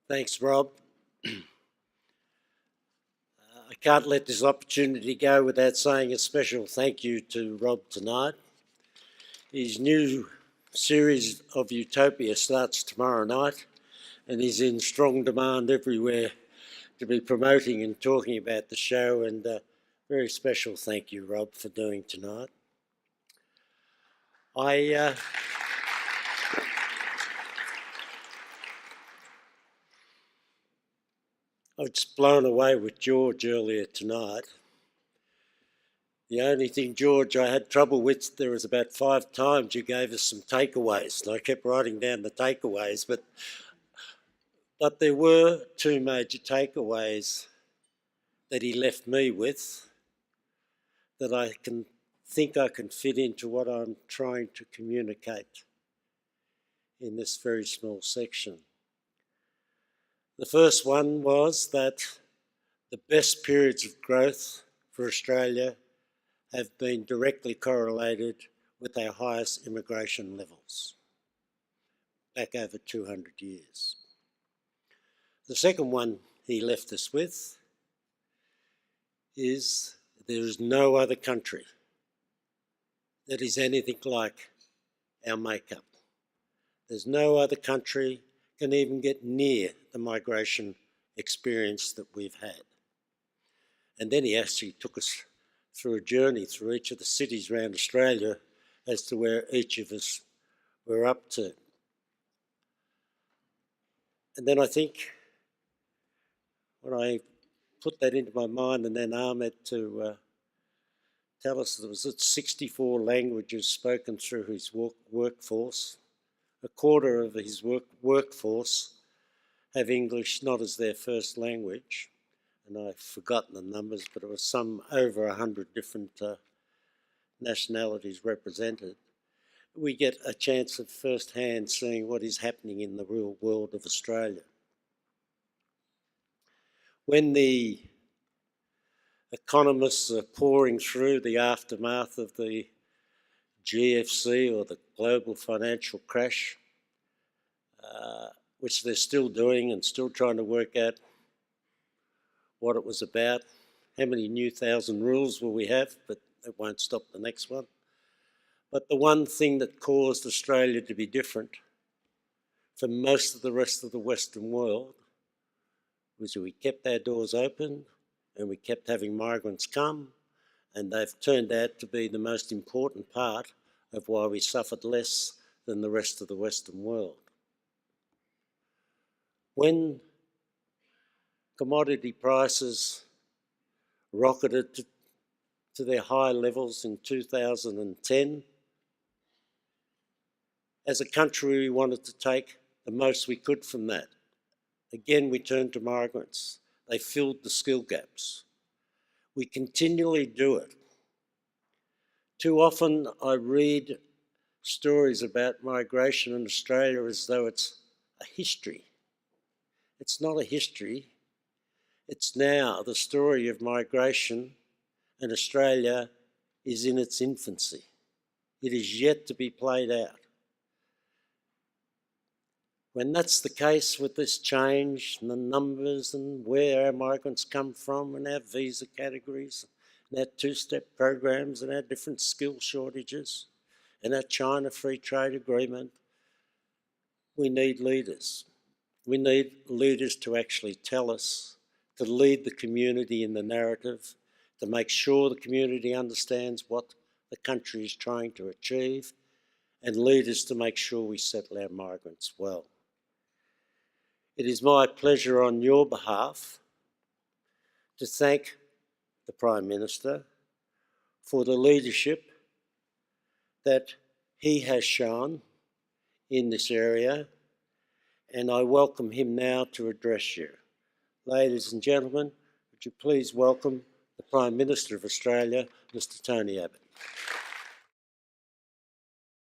Thanks, Rob. I can't let this opportunity go without saying a special thank you to Rob tonight. His new series of Utopia starts tomorrow night and he's in strong demand everywhere to be promoting and talking about the show, and a very special thank you, Rob, for doing tonight. I was blown away with George earlier tonight. The only thing, George, I had trouble with, there was about 5 times you gave us some takeaways, and I kept writing down the takeaways, but there were 2 major takeaways that he left me with that I think I can fit into what I'm trying to communicate in this very small section. The first one was that the best periods of growth for Australia have been directly correlated with our highest immigration levels, back over 200 years. The second one he left us with is there is no other country that is anything like our makeup. There's no other country can even get near the migration experience that we've had. And then he actually took us through a journey through each of the cities around Australia as to where each of us were up to. And then I think when I put that into my mind, and then Ahmed to tell us there was 64 languages spoken through his workforce. A quarter of his workforce have English not as their first language, and I've forgotten the numbers, but it was some over 100 different nationalities represented. We get a chance of first-hand seeing what is happening in the real world of Australia. When the economists are pouring through the aftermath of the GFC, or the global financial crash, which they're still doing and still trying to work out what it was about, how many new 1,000 rules will we have, but it won't stop the next one. But the one thing that caused Australia to be different from most of the rest of the Western world was we kept our doors open and we kept having migrants come, and they've turned out to be the most important part of why we suffered less than the rest of the Western world. When commodity prices rocketed to their high levels in 2010, as a country we wanted to take the most we could from that. Again, we turned to migrants. They filled the skill gaps. We continually do it. Too often I read stories about migration in Australia as though it's a history. It's not a history. It's now the story of migration, and Australia is in its infancy. It is yet to be played out. When that's the case with this change and the numbers and where our migrants come from and our visa categories and our 2-step programs and our different skill shortages and our China Free Trade Agreement, we need leaders. We need leaders to actually tell us, to lead the community in the narrative, to make sure the community understands what the country is trying to achieve, and leaders to make sure we settle our migrants well. It is my pleasure on your behalf to thank the Prime Minister for the leadership that he has shown in this area, and I welcome him now to address you. Ladies and gentlemen, would you please welcome the Prime Minister of Australia, Mr. Tony Abbott.